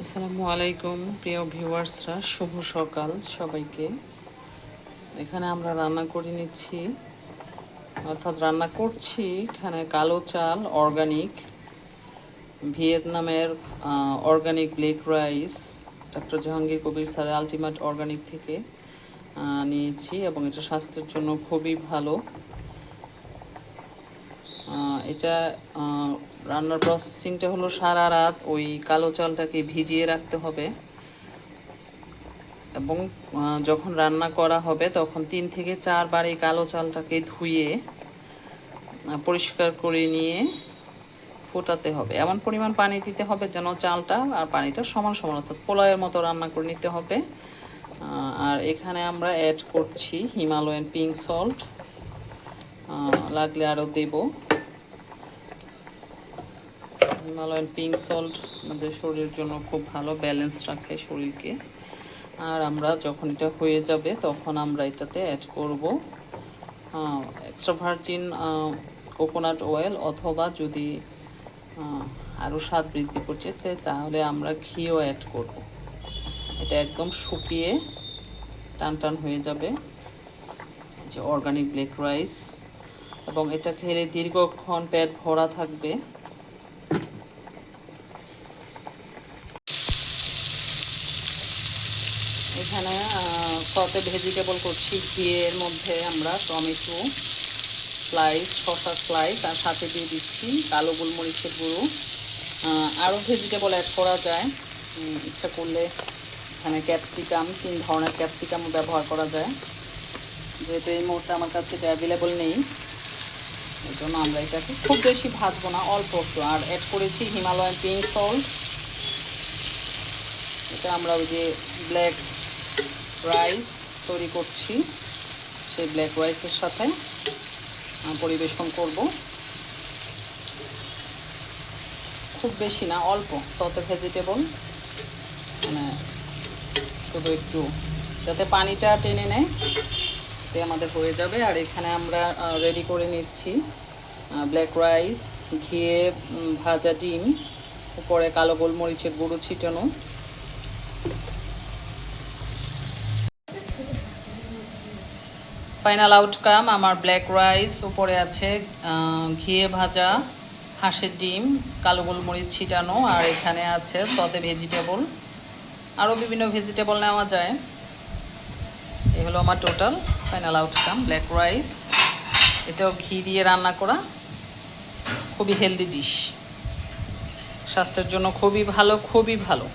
আসসালামু আলাইকুম প্রিয় ভিউয়ার্সরা, শুভ সকাল সবাইকে। এখানে আমরা রান্না করে নিচ্ছি, অর্থাৎ রান্না করছি এখানে কালো চাল অর্গানিক, ভিয়েতনামের organic black rice, doctor Jahangir Kabir স্যারের আলটিমেট অর্গানিক থেকে নিয়েছি এবং এটা স্বাস্থ্যের জন্য খুবই ভালো। এটা রান্নার প্রসেসিংটা হলো সারা রাত ওই কালো চালটাকে ভিজিয়ে রাখতে হবে এবং যখন রান্না করা হবে তখন 3 থেকে 4 বার এই কালো চালটাকে ধুয়ে পরিষ্কার করে নিয়ে ফোটাতে হবে। এমন পরিমাণ পানি দিতে হবে যেন চালটা আর পানিটা সমান সমান, অর্থাৎ পোলাওয়ের মতো রান্না করে নিতে হবে। আর এখানে আমরা অ্যাড করছি হিমালয়ান পিঙ্ক সল্ট, লাগলে আরও দেব। হিমালয়ান পিঙ্ক সল্ট আমাদের শরীরের জন্য খুব ভালো, ব্যালেন্স রাখে শরীরকে। আর আমরা যখন এটা হয়ে যাবে তখন আমরা এটাতে অ্যাড করব এক্সট্রা ভার্জিন কোকোনাট অয়েল, অথবা যদি আরও স্বাদ বৃদ্ধি করছে তাহলে আমরা ঘিও অ্যাড করব। এটা একদম শুকিয়ে টান টান হয়ে যাবে, যে অর্গানিক ব্ল্যাক রাইস, এবং এটা খেলে দীর্ঘক্ষণ পেট ভরা থাকবে। এখানে সতে ভেজিটেবল করছি, ঘিয়ের মধ্যে আমরা টমেটো স্লাইস, শসা স্লাইস, আর সাথে দিয়ে দিচ্ছি কালো গোলমরিচের গুঁড়ো। আরও ভেজিটেবল অ্যাড করা যায় ইচ্ছা করলে। এখানে ক্যাপসিকাম, 3 ধরনের ক্যাপসিকামও ব্যবহার করা যায়, যেহেতু এই মুহূর্তে আমার কাছে এটা অ্যাভেলেবল নেই, এই জন্য আমরা এটাকে খুব বেশি ভাজবো না, অল্প একটু। আর অ্যাড করেছি হিমালয়ান পিঙ্ক সল্ট। এটা আমরা ওই যে ব্ল্যাক রাইস তৈরি করছি, সেই ব্ল্যাক রাইসের সাথে পরিবেশন করব। খুব বেশি না, অল্প সতে ভেজিটেবল, মানে শুধু একটু যাতে পানিটা টেনে নেয় তে আমাদের হয়ে যাবে। আর এখানে আমরা রেডি করে নিচ্ছি ব্ল্যাক রাইস, ঘিয়ে ভাজা ডিম, উপরে কালো গোলমরিচের গুঁড়ো ছিটানো। ফাইনাল আউটকাম আমার ব্ল্যাক রাইস, উপরে আছে ঘিয়ে ভাজা হাঁসের ডিম, কালো গোলমরিচ ছিটানো, আর এখানে আছে সতে ভেজিটেবল, আরও বিভিন্ন ভেজিটেবল নেওয়া যায়। এই হলো আমার total final outcome black rice. এটাও ঘি দিয়ে রান্না করা, খুবই হেলদি ডিশ, স্বাস্থ্যের জন্য খুবই ভালো, খুবই ভালো।